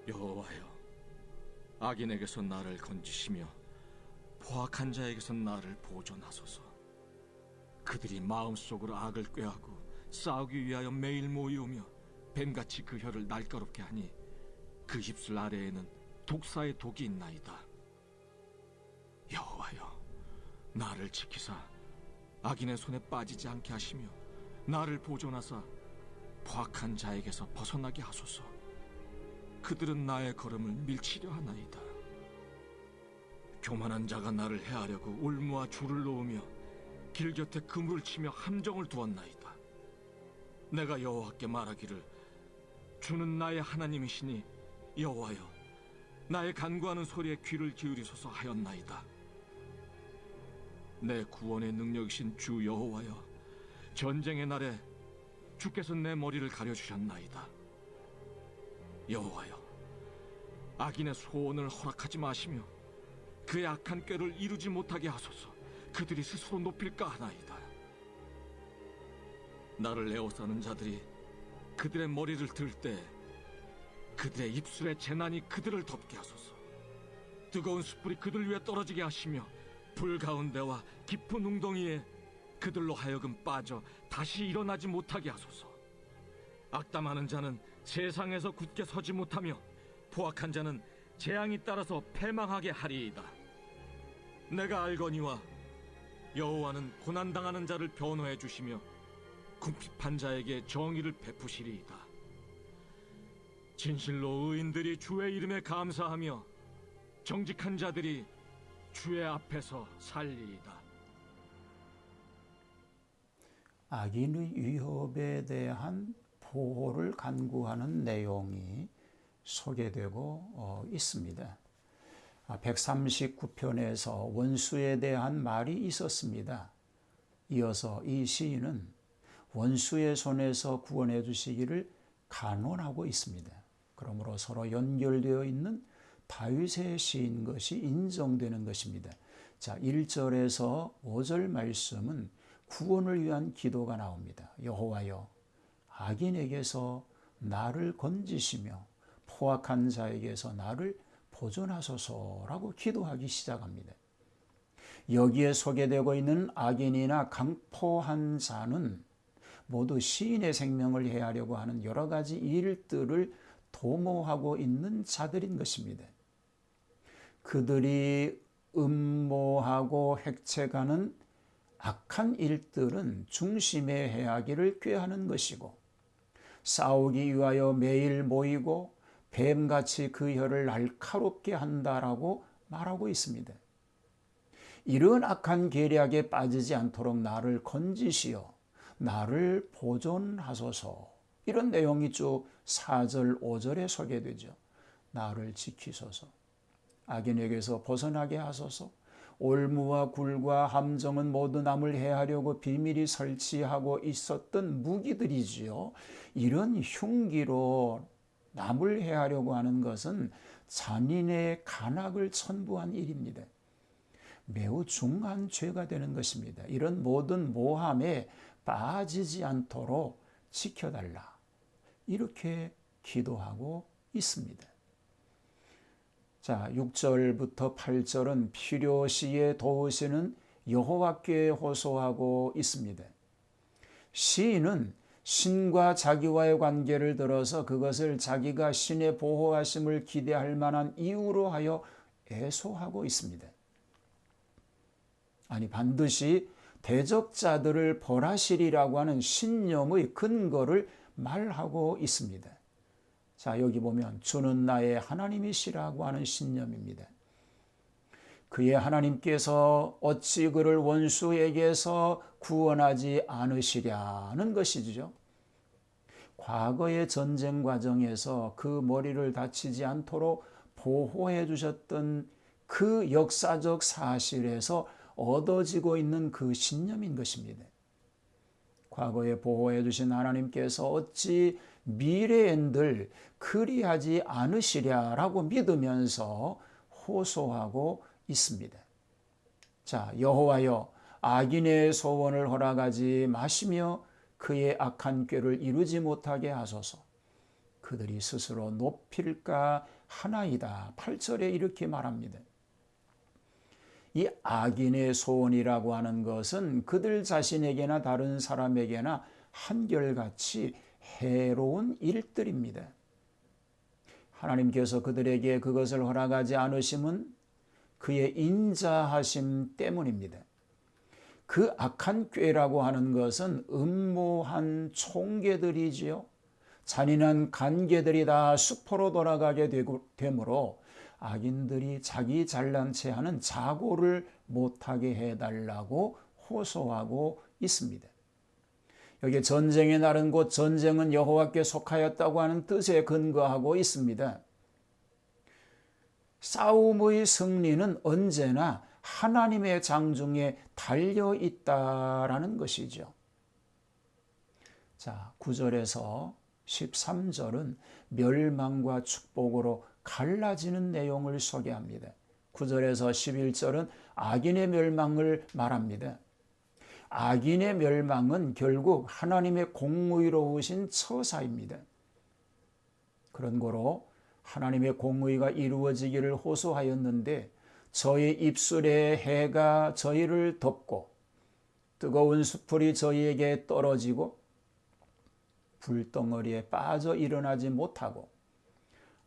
여호와여, 악인에게서 나를 건지시며 포악한 자에게서 나를 보존하소서. 그들이 마음속으로 악을 꾀하고 싸우기 위하여 매일 모이오며 뱀같이 그 혀를 날카롭게 하니 그 입술 아래에는 독사의 독이 있나이다. 여호와여, 나를 지키사 악인의 손에 빠지지 않게 하시며 나를 보존하사 포악한 자에게서 벗어나게 하소서. 그들은 나의 걸음을 밀치려 하나이다. 교만한 자가 나를 해하려고 올무와 줄을 놓으며 길 곁에 그물을 치며 함정을 두었나이다. 내가 여호와께 말하기를 주는 나의 하나님이시니 여호와여, 나의 간구하는 소리에 귀를 기울이소서 하였나이다. 내 구원의 능력이신 주 여호와여, 전쟁의 날에 주께서 내 머리를 가려주셨나이다. 여호와여, 악인의 소원을 허락하지 마시며 그의 악한 꾀를 이루지 못하게 하소서. 그들이 스스로 높일까 하나이다. 나를 에워싸는 자들이 그들의 머리를 들 때 그들의 입술에 재난이 그들을 덮게 하소서. 뜨거운 숯불이 그들 위에 떨어지게 하시며 불 가운데와 깊은 웅덩이에 그들로 하여금 빠져 다시 일어나지 못하게 하소서. 악담하는 자는 세상에서 굳게 서지 못하며 포악한 자는 재앙이 따라서 패망하게 하리이다. 내가 알거니와 여호와는 고난당하는 자를 변호해 주시며 궁핍한 자에게 정의를 베푸시리이다. 진실로 의인들이 주의 이름에 감사하며 정직한 자들이 주의 앞에서 살리이다. 악인의 위협에 대한 보호를 간구하는 내용이 소개되고 있습니다. 139편에서 원수에 대한 말이 있었습니다. 이어서 이 시인은 원수의 손에서 구원해 주시기를 간원하고 있습니다. 그러므로 서로 연결되어 있는 다윗의 시인 것이 인정되는 것입니다. 자, 1절에서 5절 말씀은 구원을 위한 기도가 나옵니다. 여호와여, 악인에게서 나를 건지시며 포악한 자에게서 나를 보존하소서라고 기도하기 시작합니다. 여기에 소개되고 있는 악인이나 강포한 자는 모두 시인의 생명을 해하려고 하는 여러 가지 일들을 도모하고 있는 자들인 것입니다. 그들이 음모하고 획책하는 악한 일들은 중심에 해하기를 꾀하는 것이고, 싸우기 위하여 매일 모이고 뱀같이 그 혀를 날카롭게 한다라고 말하고 있습니다. 이런 악한 계략에 빠지지 않도록 나를 건지시어 나를 보존하소서. 이런 내용이 쭉 4절, 5절에 소개되죠. 나를 지키소서. 악인에게서 벗어나게 하소서. 올무와 굴과 함정은 모두 남을 해하려고 비밀히 설치하고 있었던 무기들이지요. 이런 흉기로 남을 해하려고 하는 것은 잔인의 간악을 천부한 일입니다. 매우 중한 죄가 되는 것입니다. 이런 모든 모함에 빠지지 않도록 지켜달라. 이렇게 기도하고 있습니다. 자, 6절부터 8절은 필요시에 도우시는 여호와께 호소하고 있습니다. 시인은 신과 자기와의 관계를 들어서 그것을 자기가 신의 보호하심을 기대할 만한 이유로 하여 애소하고 있습니다. 아니, 반드시 대적자들을 벌하시리라고 하는 신념의 근거를 말하고 있습니다. 자, 여기 보면 주는 나의 하나님이시라고 하는 신념입니다. 그의 하나님께서 어찌 그를 원수에게서 구원하지 않으시랴는 것이죠. 과거의 전쟁 과정에서 그 머리를 다치지 않도록 보호해 주셨던 그 역사적 사실에서 얻어지고 있는 그 신념인 것입니다. 과거에 보호해 주신 하나님께서 어찌 미래엔들 그리하지 않으시랴라고 믿으면서 호소하고 있습니다. 자, 여호와여, 악인의 소원을 허락하지 마시며 그의 악한 꾀를 이루지 못하게 하소서. 그들이 스스로 높일까 하나이다. 8절에 이렇게 말합니다. 이 악인의 소원이라고 하는 것은 그들 자신에게나 다른 사람에게나 한결같이 해로운 일들입니다. 하나님께서 그들에게 그것을 허락하지 않으심은 그의 인자하심 때문입니다. 그 악한 꾀라고 하는 것은 음모한 총계들이지요. 잔인한 간계들이 다 수포로 돌아가게 되므로 악인들이 자기 잘난 체 하는 자고를 못하게 해달라고 호소하고 있습니다. 여기 전쟁의 날은 곧 전쟁은 여호와께 속하였다고 하는 뜻에 근거하고 있습니다. 싸움의 승리는 언제나 하나님의 장중에 달려 있다라는 것이죠. 자, 9절에서 13절은 멸망과 축복으로 갈라지는 내용을 소개합니다. 9절에서 11절은 악인의 멸망을 말합니다. 악인의 멸망은 결국 하나님의 공의로우신 처사입니다. 그런 거로 하나님의 공의가 이루어지기를 호소하였는데 저희 입술의 해가 저희를 덮고 뜨거운 수풀이 저희에게 떨어지고 불덩어리에 빠져 일어나지 못하고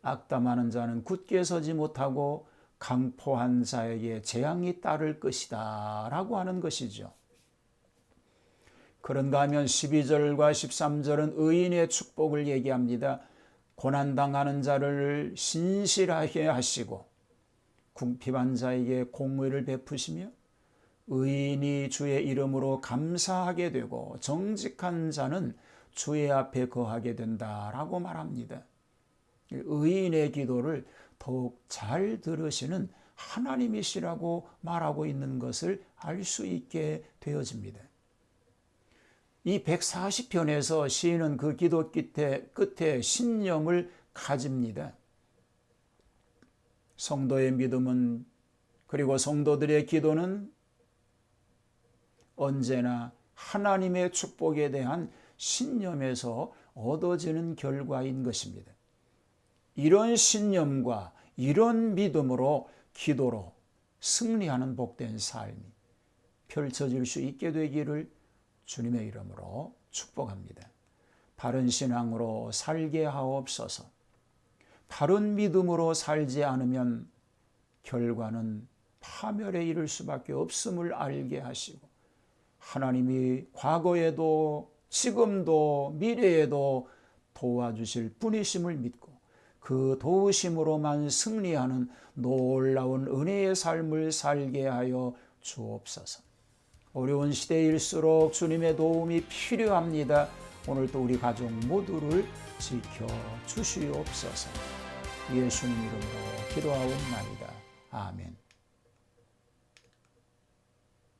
악담하는 자는 굳게 서지 못하고 강포한 자에게 재앙이 따를 것이다 라고 하는 것이죠. 그런가 하면 12절과 13절은 의인의 축복을 얘기합니다. 고난당하는 자를 신실하게 하시고 궁핍한 자에게 공의를 베푸시며 의인이 주의 이름으로 감사하게 되고 정직한 자는 주의 앞에 거하게 된다라고 말합니다. 의인의 기도를 더욱 잘 들으시는 하나님이시라고 말하고 있는 것을 알 수 있게 되어집니다. 이 140편에서 시인은 그 기도 끝에 신념을 가집니다. 성도의 믿음은 그리고 성도들의 기도는 언제나 하나님의 축복에 대한 신념에서 얻어지는 결과인 것입니다. 이런 신념과 이런 믿음으로 기도로 승리하는 복된 삶이 펼쳐질 수 있게 되기를 주님의 이름으로 축복합니다. 바른 신앙으로 살게 하옵소서. 바른 믿음으로 살지 않으면 결과는 파멸에 이를 수밖에 없음을 알게 하시고 하나님이 과거에도 지금도 미래에도 도와주실 분이심을 믿고 그 도우심으로만 승리하는 놀라운 은혜의 삶을 살게 하여 주옵소서. 어려운 시대일수록 주님의 도움이 필요합니다. 오늘도 우리 가족 모두를 지켜주시옵소서. 예수님 이름으로 기도하옵나이다. 아멘.